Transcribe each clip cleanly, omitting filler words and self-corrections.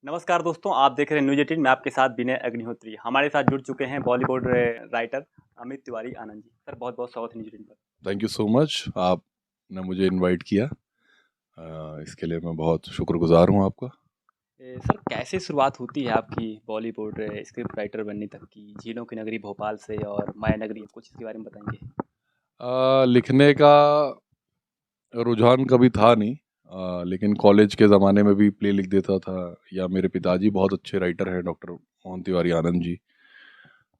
नमस्कार दोस्तों, आप देख रहे हैं न्यूज़ 18 मैं आपके साथ विनय अग्निहोत्री। हमारे साथ जुड़ चुके हैं बॉलीवुड राइटर अमित तिवारी आनंद जी। सर बहुत-बहुत स्वागत है न्यूज़ 18 पर। Thank you so much. आपने मुझे इनवाइट किया, इसके लिए मैं बहुत शुक्रगुजार हूँ आपका। सर कैसे शुरुआत होती है आपकी बॉलीवुड स्क्रिप्ट राइटर बनने तक की? झीलों की नगरी भोपाल से और माया नगरी, कुछ इसके बारे में बताएँगे? लिखने का रुझान कभी था नहीं, लेकिन कॉलेज के ज़माने में भी प्ले लिख देता था। या मेरे पिताजी बहुत अच्छे राइटर हैं, डॉक्टर मोहन तिवारी आनंद जी।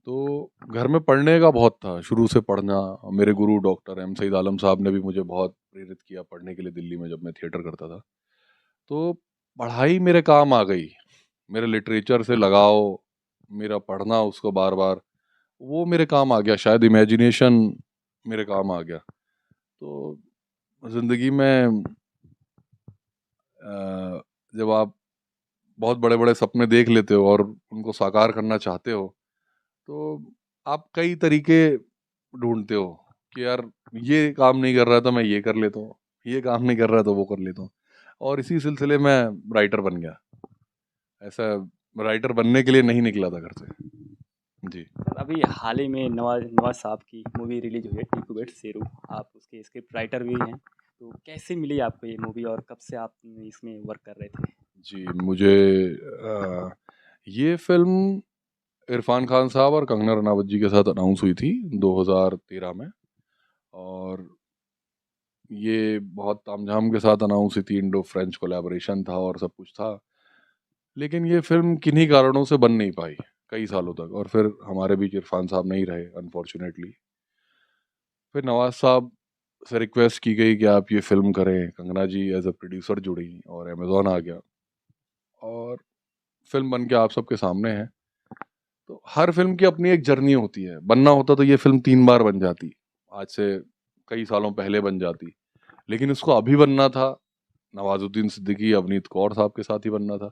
तो घर में पढ़ने का बहुत था, शुरू से पढ़ना। मेरे गुरु डॉक्टर एम सईद आलम साहब ने भी मुझे बहुत प्रेरित किया पढ़ने के लिए दिल्ली में, जब मैं थिएटर करता था। तो पढ़ाई मेरे काम आ गई, मेरे लिटरेचर से लगाव, मेरा पढ़ना उसको बार बार, वो मेरे काम आ गया। शायद इमेजिनेशन मेरे काम आ गया। तो ज़िंदगी में जब आप बहुत बड़े बड़े सपने देख लेते हो और उनको साकार करना चाहते हो, तो आप कई तरीके ढूंढते हो कि यार ये काम नहीं कर रहा था, मैं ये कर लेता हूँ, ये काम नहीं कर रहा था, वो कर लेता हूँ। और इसी सिलसिले में राइटर बन गया। ऐसा राइटर बनने के लिए नहीं निकला था घर से। जी। सर अभी हाल ही में नवाज़ नवाज़ साहब की मूवी रिलीज़ हुई है टीकू बेट शेरू, आप उसके स्क्रिप्ट राइटर भी हैं। तो कैसे मिली आपको ये मूवी और कब से आप इसमें वर्क कर रहे थे? जी, मुझे ये फ़िल्म इरफ़ान खान साहब और कंगना रनावत जी के साथ अनाउंस हुई थी 2013 में। और ये बहुत तामझाम के साथ अनाउंस हुई थी, इंडो फ्रेंच कोलैबोरेशन था और सब कुछ था। लेकिन ये फ़िल्म किन्हीं कारणों से बन नहीं पाई कई सालों तक, और फिर हमारे बीच इरफ़ान साहब नहीं रहे अनफॉर्च्यूनेटली। फिर नवाज़ साहब से रिक्वेस्ट की गई कि आप ये फ़िल्म करें। कंगना जी एज़ अ प्रोड्यूसर जुड़ी और अमेज़न आ गया, और फ़िल्म बन के आप सबके सामने है। तो हर फ़िल्म की अपनी एक जर्नी होती है। बनना होता तो ये फ़िल्म 3 बार बन जाती, आज से कई सालों पहले बन जाती। लेकिन इसको अभी बनना था, नवाज़ुद्दीन सिद्दीकी, अवनीत कौर साहब के साथ ही बनना था,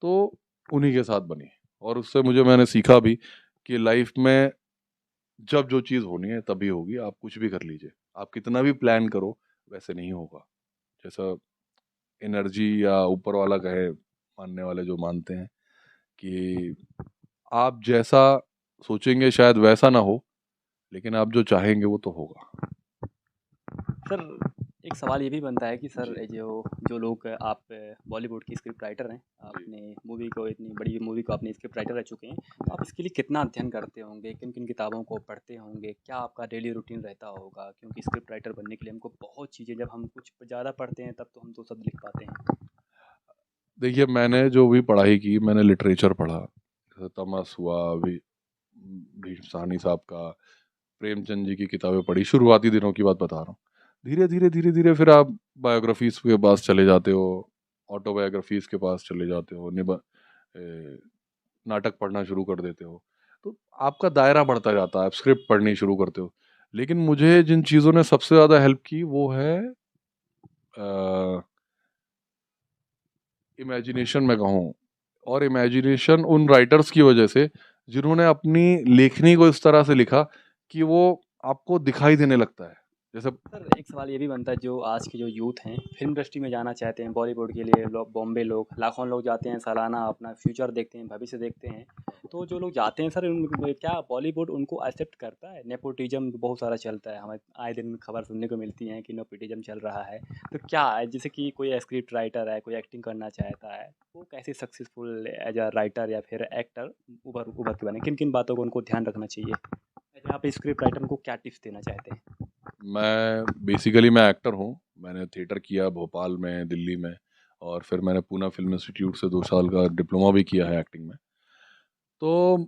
तो उन्हीं के साथ बनी। और उससे मैंने सीखा भी कि लाइफ़ में जब जो चीज़ होनी है तभी होगी। आप कुछ भी कर लीजिए, आप कितना भी प्लान करो, वैसे नहीं होगा। जैसा एनर्जी या ऊपर वाला कहे, मानने वाले जो मानते हैं कि आप जैसा सोचेंगे शायद वैसा ना हो, लेकिन आप जो चाहेंगे वो तो होगा। सर एक सवाल ये भी बनता है कि सर जी, ये जो जो लोग आप बॉलीवुड की स्क्रिप्ट राइटर हैं, जी। आपने मूवी को इतनी बड़ी मूवी को आपने स्क्रिप्ट राइटर रह चुके हैं, तो आप इसके लिए कितना अध्ययन करते होंगे? किन-किन किताबों को पढ़ते होंगे? क्या आपका डेली रूटीन रहता होगा? क्योंकि स्क्रिप्ट राइटर बनने के लिए हमको बहुत चीज़ें, जब हम कुछ ज़्यादा पढ़ते हैं तब तो हम तो सब लिख पाते हैं। देखिए, मैंने जो भी पढ़ाई की, मैंने लिटरेचर पढ़ा। जैसे तमस हुआ, भीष्म साहनी साहब का, प्रेमचंद जी की किताबें पढ़ी। शुरुआती दिनों की बात बता रहा हूँ। धीरे-धीरे फिर आप बायोग्राफ़ीज़ के पास चले जाते हो, ऑटोबायोग्राफ़ीज़ के पास चले जाते हो, नाटक पढ़ना शुरू कर देते हो। तो आपका दायरा बढ़ता जाता है, आप स्क्रिप्ट पढ़नी शुरू करते हो। लेकिन मुझे जिन चीज़ों ने सबसे ज़्यादा हेल्प की वो है अ, इमेजिनेशन मैं कहूँ। और इमेजिनेशन उन राइटर्स की वजह से जिन्होंने अपनी लेखनी को इस तरह से लिखा कि वो आपको दिखाई देने लगता है। जैसे सर एक सवाल ये भी बनता है, जो आज के जो यूथ हैं फिल्म इंडस्ट्री में जाना चाहते हैं, बॉलीवुड के लिए लोग, बॉम्बे लोग लाखों लोग जाते हैं, सालाना अपना फ्यूचर देखते हैं, भविष्य देखते हैं। तो जो लोग जाते हैं सर, क्या बॉलीवुड उनको एक्सेप्ट करता है? नेपोटिज्म बहुत सारा चलता है, हमें आए दिन खबर सुनने को मिलती है कि नेपोटिज्म चल रहा है। तो क्या है, जैसे कि कोई स्क्रिप्ट राइटर है, कोई एक्टिंग करना चाहता है, वो कैसे सक्सेसफुल एज अ राइटर या फिर एक्टर उभर उभर के बने? किन किन बातों को उनको ध्यान रखना चाहिए? एज आप स्क्रिप्ट राइटर को क्या टिप्स देना चाहते हैं? मैं एक्टर हूँ। मैंने थिएटर किया भोपाल में, दिल्ली में, और फिर मैंने पूना फ़िल्म इंस्टीट्यूट से 2 साल का डिप्लोमा भी किया है एक्टिंग में। तो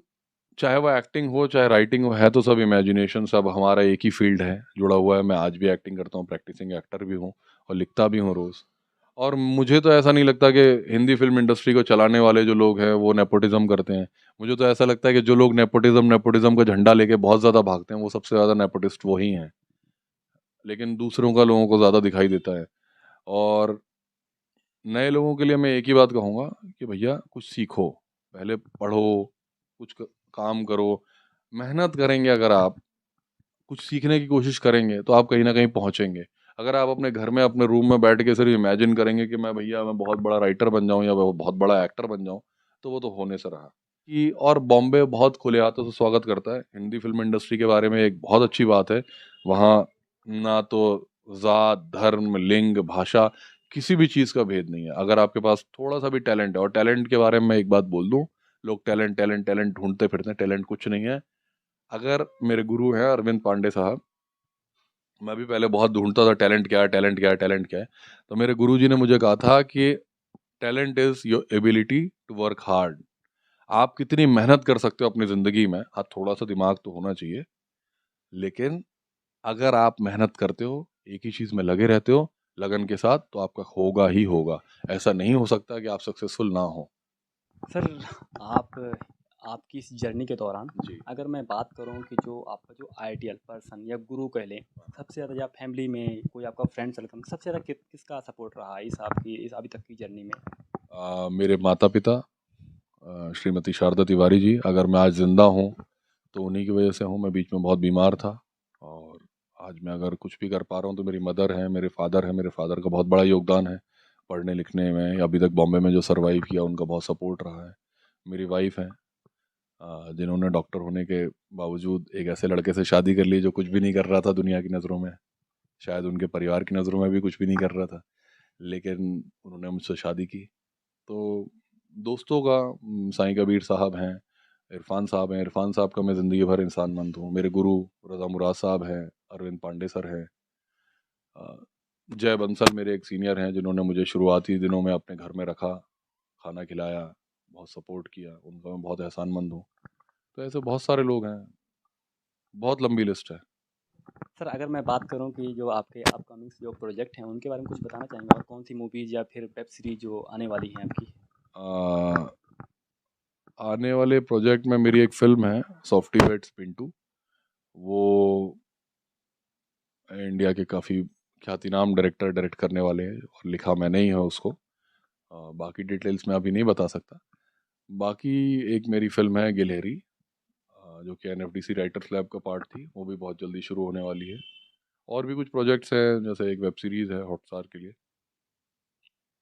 चाहे वो एक्टिंग हो, चाहे राइटिंग हो, है तो सब इमेजिनेशन, सब हमारा एक ही फ़ील्ड है, जुड़ा हुआ है। मैं आज भी एक्टिंग करता हूँ, प्रैक्टिसिंग एक्टर भी हूँ और लिखता भी हूँ रोज़। और मुझे तो ऐसा नहीं लगता कि हिंदी फ़िल्म इंडस्ट्री को चलाने वाले जो लोग हैं, वो नेपोटिज़्म करते हैं। मुझे तो ऐसा लगता है कि जो लोग नेपोटिज़्म नेपोटिज़्म का झंडा लेके बहुत ज़्यादा भागते हैं, वो सबसे ज़्यादा नेपोटिस्ट वो ही हैं। लेकिन दूसरों का लोगों को ज़्यादा दिखाई देता है। और नए लोगों के लिए मैं एक ही बात कहूँगा कि भैया कुछ सीखो, पहले पढ़ो, कुछ काम करो। मेहनत करेंगे अगर आप, कुछ सीखने की कोशिश करेंगे तो आप कहीं न कहीं पहुँचेंगे। अगर आप अपने घर में अपने रूम में बैठ के सिर्फ इमेजिन करेंगे कि मैं बहुत बड़ा राइटर बन जाऊं या बहुत बड़ा एक्टर बन जाऊं, तो वो तो होने से रहा कि। और बॉम्बे बहुत खुले हाथों से स्वागत करता है। हिंदी फिल्म इंडस्ट्री के बारे में एक बहुत अच्छी बात है, वहाँ ना तो जात, धर्म, लिंग, भाषा, किसी भी चीज़ का भेद नहीं है। अगर आपके पास थोड़ा सा भी टैलेंट है, और टैलेंट के बारे में मैं एक बात बोल दूं, लोग टैलेंट टैलेंट टैलेंट ढूंढते फिरते हैं, टैलेंट कुछ नहीं है। अगर मेरे गुरु हैं अरविंद पांडे साहब, मैं भी पहले बहुत ढूंढता था टैलेंट क्या है, टैलेंट क्या है, टैलेंट क्या है। तो मेरे गुरुजी ने मुझे कहा था कि talent is your ability to work hard. आप कितनी मेहनत कर सकते हो अपनी जिंदगी में, आप थोड़ा सा दिमाग तो होना चाहिए, लेकिन अगर आप मेहनत करते हो, एक ही चीज में लगे रहते हो लगन के साथ, तो आपका होगा ही होगा। ऐसा नहीं हो सकता कि आप सक्सेसफुल ना हो। सर, आप आपकी इस जर्नी के दौरान जी। अगर मैं बात करूं कि जो आपका जो आइडियल पर्सन या गुरु कह लें, सबसे ज़्यादा या फैमिली में कोई आपका फ्रेंड सर्कल में सबसे ज़्यादा किसका सपोर्ट रहा इस आपकी इस अभी तक की जर्नी में? मेरे माता पिता, श्रीमती शारदा तिवारी जी। अगर मैं आज जिंदा हूँ तो उन्हीं की वजह से हूँ। मैं बीच में बहुत बीमार था, और आज मैं अगर कुछ भी कर पा रहा हूँ तो मेरी मदर है, मेरे फादर है। मेरे फादर का बहुत बड़ा योगदान है पढ़ने लिखने में, अभी तक बॉम्बे में जो सरवाइव किया उनका बहुत सपोर्ट रहा है। मेरी वाइफ है, जिन्होंने डॉक्टर होने के बावजूद एक ऐसे लड़के से शादी कर ली जो कुछ भी नहीं कर रहा था दुनिया की नज़रों में, शायद उनके परिवार की नज़रों में भी कुछ भी नहीं कर रहा था, लेकिन उन्होंने मुझसे शादी की। तो दोस्तों का साईं कबीर साहब हैं, इरफान साहब हैं। इरफान साहब का मैं ज़िंदगी भर इंसान मंद हूँ। मेरे गुरु रज़ा मुराद साहब हैं, अरविंद पांडे सर हैं, अ, जय बंसल मेरे एक सीनियर हैं, जिन्होंने मुझे शुरुआती दिनों में अपने घर में रखा, खाना खिलाया, बहुत सपोर्ट किया, उनका मैं बहुत एहसानमंद हूँ। तो ऐसे बहुत सारे लोग हैं, बहुत लंबी लिस्ट है। सर, अगर मैं बात करूं कि जो आपके अपकमिंग जो प्रोजेक्ट हैं उनके बारे में कुछ बताना चाहेंगे, और कौन सी मूवीज़ या फिर वेब सीरीज जो आने वाली हैं आपकी? अ, आने वाले प्रोजेक्ट में मेरी एक फिल्म है, सॉफ्टवेयर पिंटू। वो इंडिया के काफ़ी ख्यातिनाम डायरेक्टर डायरेक्ट करने वाले हैं, और लिखा मैंने ही है उसको। बाकी डिटेल्स मैं अभी नहीं बता सकता। बाकी एक मेरी फिल्म है गिलहरी, जो कि एनएफडीसी राइटर्स लैब का पार्ट थी, वो भी बहुत जल्दी शुरू होने वाली है। और भी कुछ प्रोजेक्ट्स हैं, जैसे एक वेब सीरीज़ है हॉटस्टार के लिए।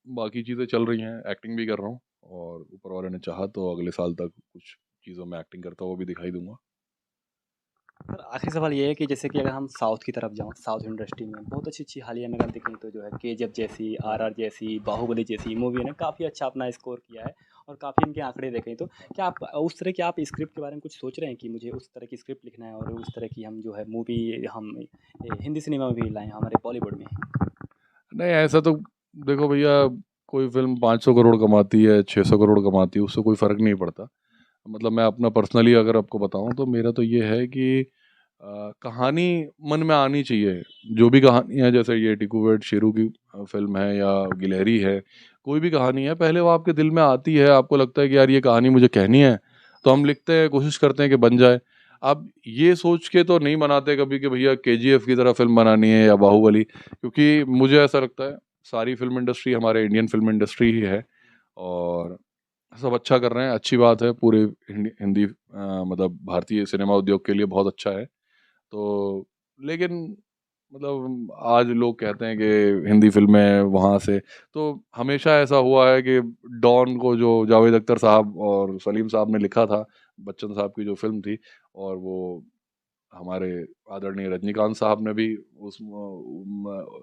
बाकी चीज़ें चल रही हैं, एक्टिंग भी कर रहा हूँ, और ऊपर वाले ने चाहा तो अगले साल तक कुछ चीज़ों में एक्टिंग करता हुआ भी दिखाई दूंगा। सर, आखिरी सवाल ये है कि जैसे कि अगर हम साउथ की तरफ जाऊँ, साउथ इंडस्ट्री में बहुत अच्छी-अच्छी हालिया में अगर देखें तो जो है केजीएफ जैसी, आरआर जैसी, बाहुबली जैसी मूवी ने काफ़ी अच्छा अपना स्कोर किया है, और काफ़ी इनके आंकड़े देखें तो क्या आप उस तरह की आप स्क्रिप्ट के बारे में कुछ सोच रहे हैं कि मुझे उस तरह की स्क्रिप्ट लिखना है और उस तरह की हम जो है मूवी हम हिंदी सिनेमा में भी लाएँ हमारे बॉलीवुड में? नहीं, ऐसा तो देखो भैया, कोई फिल्म 500 करोड़ कमाती है, 600 करोड़ कमाती है, उससे कोई फ़र्क नहीं पड़ता। मतलब मैं अपना पर्सनली अगर आपको बताऊं तो मेरा तो ये है कि कहानी मन में आनी चाहिए। जो भी कहानी है, जैसे ये टिकुवेट शेरू की फिल्म है या गिलहरी है, कोई भी कहानी है, पहले वो आपके दिल में आती है, आपको लगता है कि यार ये कहानी मुझे कहनी है, तो हम लिखते हैं, कोशिश करते हैं कि बन जाए। अब ये सोच के तो नहीं बनाते कभी कि भैया केजीएफ की तरह फिल्म बनानी है या बाहुबली, क्योंकि मुझे ऐसा लगता है सारी फिल्म इंडस्ट्री हमारे इंडियन फिल्म इंडस्ट्री ही है, और सब अच्छा कर रहे हैं, अच्छी बात है। पूरे हिंदी मतलब भारतीय सिनेमा उद्योग के लिए बहुत अच्छा है। तो लेकिन मतलब आज लोग कहते हैं कि हिंदी फिल्में वहाँ से, तो हमेशा ऐसा हुआ है कि डॉन को जो जावेद अख्तर साहब और सलीम साहब ने लिखा था, बच्चन साहब की जो फिल्म थी, और वो हमारे आदरणीय रजनीकांत साहब ने भी उस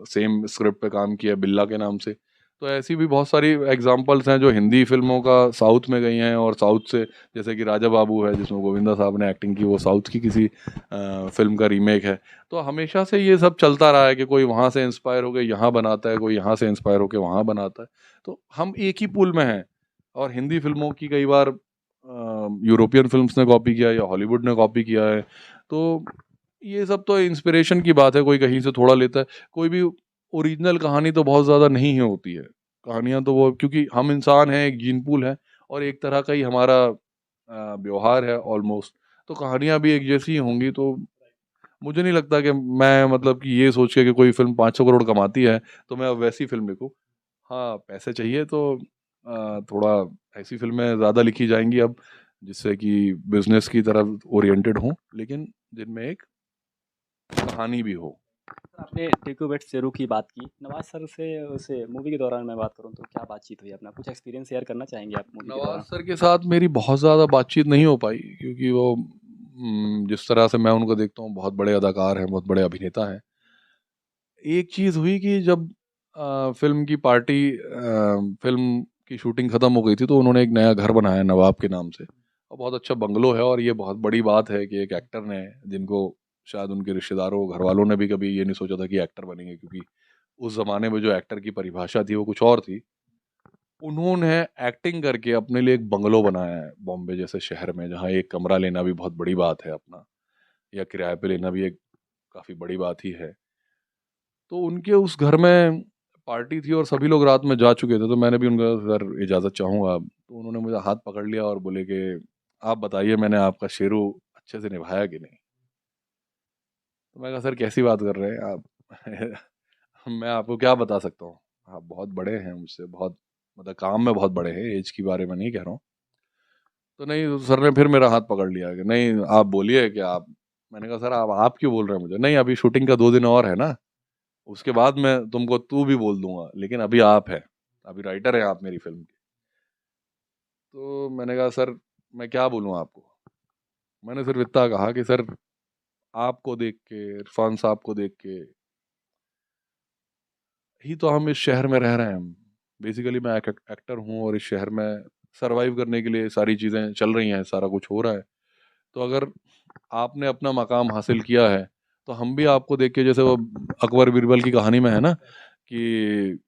सेम स्क्रिप्ट पे काम किया बिल्ला के नाम से। तो ऐसी भी बहुत सारी एग्जांपल्स हैं जो हिंदी फिल्मों का साउथ में गई हैं, और साउथ से, जैसे कि राजा बाबू है जिसमें गोविंदा साहब ने एक्टिंग की, वो साउथ की किसी फिल्म का रीमेक है। तो हमेशा से ये सब चलता रहा है कि कोई वहाँ से इंस्पायर होकर यहाँ बनाता है, कोई यहाँ से इंस्पायर होकर वहाँ बनाता है। तो हम एक ही पूल में हैं, और हिंदी फिल्मों की कई बार यूरोपियन फिल्म्स ने कॉपी किया या हॉलीवुड ने कॉपी किया है। तो ये सब तो इंस्पिरेशन की बात है, कोई कहीं से थोड़ा लेता है। कोई भी ओरिजिनल कहानी तो बहुत ज़्यादा नहीं है होती है। कहानियाँ तो वो, क्योंकि हम इंसान हैं, एक जीन पूल है, और एक तरह का ही हमारा व्यवहार है ऑलमोस्ट। तो कहानियाँ भी एक जैसी ही होंगी। तो मुझे नहीं लगता कि मैं, मतलब कि ये सोच के कि कोई फ़िल्म 500 करोड़ कमाती है, तो मैं अब वैसी फ़िल्म लिखूँ। हाँ, पैसे चाहिए तो थोड़ा ऐसी फ़िल्में ज़्यादा लिखी जाएँगी अब, जिससे कि बिज़नेस की तरफ ओरिएंटेड हों, लेकिन जिनमें एक कहानी भी हो। सर आपने टेकू वेट शेरू की बात की, नवाज़ सर से उसे मूवी के दौरान मैं बात करूँ तो क्या बातचीत हुई अपना? कुछ एक्सपीरियंस शेयर करना चाहेंगे आप मूवी के नवाज़ दौरान? सर के साथ मेरी बहुत ज़्यादा बातचीत नहीं हो पाई, क्योंकि वो जिस तरह से मैं उनको देखता हूँ बहुत बड़े अदाकार हैं, बहुत बड़े अभिनेता हैं। एक चीज़ हुई कि जब फ़िल्म की पार्टी फ़िल्म की शूटिंग ख़त्म हो गई थी, तो उन्होंने एक नया घर बनाया नवाब के नाम से, और बहुत अच्छा बंगलो है, और ये बहुत बड़ी बात है कि एक एक्टर ने, जिनको शायद उनके रिश्तेदारों, घरवालों ने भी कभी ये नहीं सोचा था कि एक्टर बनेंगे, क्योंकि उस ज़माने में जो एक्टर की परिभाषा थी वो कुछ और थी। उन्होंने एक्टिंग करके अपने लिए एक बंगलो बनाया है बॉम्बे जैसे शहर में, जहाँ एक कमरा लेना भी बहुत बड़ी बात है अपना, या किराए पे लेना भी एक काफ़ी बड़ी बात ही है। तो उनके उस घर में पार्टी थी और सभी लोग रात में जा चुके थे, तो मैंने भी उनका, सर इजाज़त चाहूँगा, तो उन्होंने मुझे हाथ पकड़ लिया और बोले कि आप बताइए, मैंने आपका शेरू अच्छे से निभाया कि नहीं? तो मैं कहा, सर कैसी बात कर रहे हैं आप? मैं आपको क्या बता सकता हूँ? आप बहुत बड़े हैं मुझसे, बहुत मतलब काम में बहुत बड़े हैं, एज के बारे में नहीं कह रहा हूँ। तो नहीं, तो सर ने फिर मेरा हाथ पकड़ लिया कि नहीं आप बोलिए कि आप, मैंने कहा सर आप क्यों बोल रहे हैं मुझे? नहीं, अभी शूटिंग का 2 दिन और है ना, उसके बाद मैं तुमको तू भी बोल दूँगा, लेकिन अभी आप हैं, अभी राइटर हैं आप मेरी फ़िल्म के। तो मैंने कहा सर मैं क्या बोलूँ आपको? मैंने सिर्फ़ इतना कहा कि सर आपको देख के, इरफ़ान साहब को देख के ही तो हम इस शहर में रह रहे हैं। बेसिकली मैं एक एक्टर हूँ, और इस शहर में सर्वाइव करने के लिए सारी चीज़ें चल रही हैं, सारा कुछ हो रहा है। तो अगर आपने अपना मकाम हासिल किया है, तो हम भी आपको देख के, जैसे वो अकबर बीरबल की कहानी में है ना, कि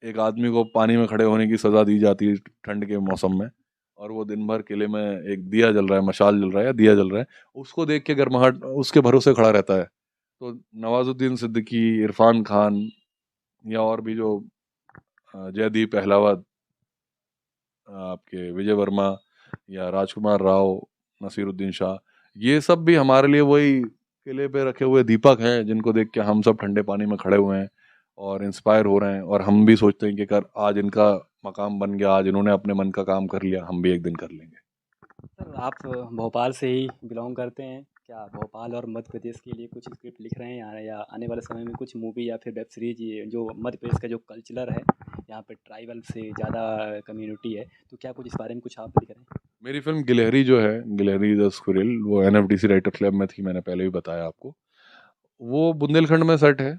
एक आदमी को पानी में खड़े होने की सज़ा दी जाती है ठंड के मौसम में, और वो दिन भर किले में एक दिया जल रहा है, मशाल जल रहा है या दिया जल रहा है, उसको देख के गर्माहट उसके भरोसे खड़ा रहता है। तो नवाज़ुद्दीन सिद्दीकी, इरफ़ान खान, या और भी जो जयदीप अहलावत, आपके विजय वर्मा, या राजकुमार राव, नसीरुद्दीन शाह, ये सब भी हमारे लिए वही किले पे रखे हुए दीपक हैं, जिनको देख के हम सब ठंडे पानी में खड़े हुए हैं और इंस्पायर हो रहे हैं, और हम भी सोचते हैं कि कर आज इनका मकाम बन गया, आज इन्होंने अपने मन का काम कर लिया, हम भी एक दिन कर लेंगे। सर आप भोपाल से ही बिलॉन्ग करते हैं, क्या भोपाल और मध्य प्रदेश के लिए कुछ स्क्रिप्ट लिख रहे हैं या आने वाले समय में कुछ मूवी या फिर वेब सीरीज, ये जो मध्य प्रदेश का जो कल्चरल है, यहाँ पे ट्राइबल से ज़्यादा कम्युनिटी है, तो क्या कुछ इस बारे में कुछ आप लिख रहे हैं? मेरी फिल्म गिलहरी जो है, गिलहरी द स्क्विरल, वो एनएफडीसी राइटर क्लब में थी, मैंने पहले भी बताया आपको। वो बुंदेलखंड में सेट है।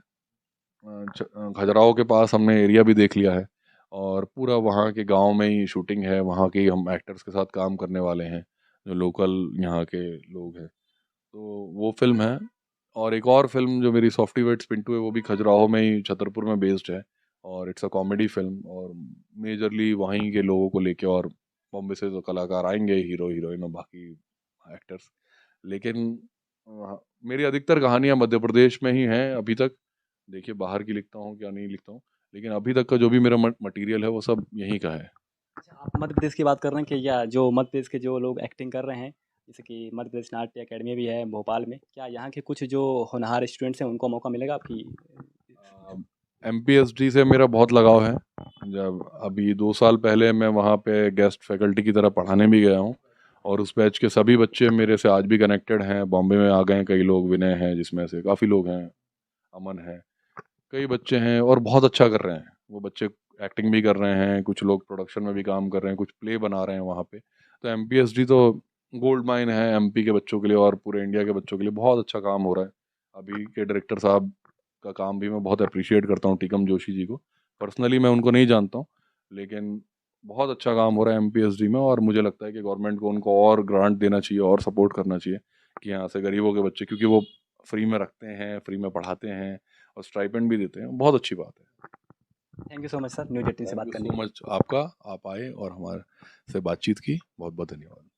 खजुराहो के पास हमने एरिया भी देख लिया है, और पूरा वहाँ के गांव में ही शूटिंग है, वहाँ के ही हम एक्टर्स के साथ काम करने वाले हैं, जो लोकल यहाँ के लोग हैं। तो वो फिल्म है। और एक और फिल्म जो मेरी सॉफ्टी वेट्स पिंटू है, वो भी खजुराहो में ही, छतरपुर में बेस्ड है, और इट्स अ कॉमेडी फिल्म, और मेजरली वहीं के लोगों को लेके, और बॉम्बे से तो कलाकार आएंगे, हीरो हीरोइन और बाकी एक्टर्स, लेकिन मेरी अधिकतर कहानियाँ मध्य प्रदेश में ही हैं अभी तक। देखिए बाहर की लिखता हूँ क्या नहीं लिखता हूँ, लेकिन अभी तक का जो भी मेरा मटेरियल है वो सब यहीं का है। अच्छा, आप मध्य प्रदेश की बात कर रहे हैं कि या जो मध्य प्रदेश के जो लोग एक्टिंग कर रहे हैं, जैसे कि मध्य प्रदेश नाट्य अकेडमी भी है भोपाल में, क्या यहाँ के कुछ जो होनहार स्टूडेंट्स हैं उनको मौका मिलेगा आपकी? एमपीएसडी से मेरा बहुत लगाव है। जब अभी 2 साल पहले मैं वहाँ पे गेस्ट फैकल्टी की तरह पढ़ाने भी गया हूँ, और उस बैच के सभी बच्चे मेरे से आज भी कनेक्टेड हैं। बॉम्बे में आ गए हैं कई लोग, विनय हैं जिसमें से, काफ़ी लोग हैं, अमन है, कई बच्चे हैं, और बहुत अच्छा कर रहे हैं वो बच्चे। एक्टिंग भी कर रहे हैं, कुछ लोग प्रोडक्शन में भी काम कर रहे हैं, कुछ प्ले बना रहे हैं वहाँ पे। तो एमपीएसडी तो गोल्ड माइन है एमपी के बच्चों के लिए और पूरे इंडिया के बच्चों के लिए। बहुत अच्छा काम हो रहा है। अभी के डायरेक्टर साहब का काम भी मैं बहुत अप्रिशिएट करता हूँ, टीकम जोशी जी को। पर्सनली मैं उनको नहीं जानता हूँ, लेकिन बहुत अच्छा काम हो रहा है एमपीएसडी में, और मुझे लगता है कि गवर्नमेंट को उनको और ग्रांट देना चाहिए और सपोर्ट करना चाहिए, कि यहाँ से गरीबों के बच्चे, क्योंकि वो फ्री में रखते हैं, फ्री में पढ़ाते हैं, और स्टाइपेंड भी देते हैं। बहुत अच्छी बात है। Thank you so much sir, news 18 से थैंक बात यू करने सो के लिए। मच आपका, आप आए और हमारे से बातचीत की। बहुत बहुत धन्यवाद।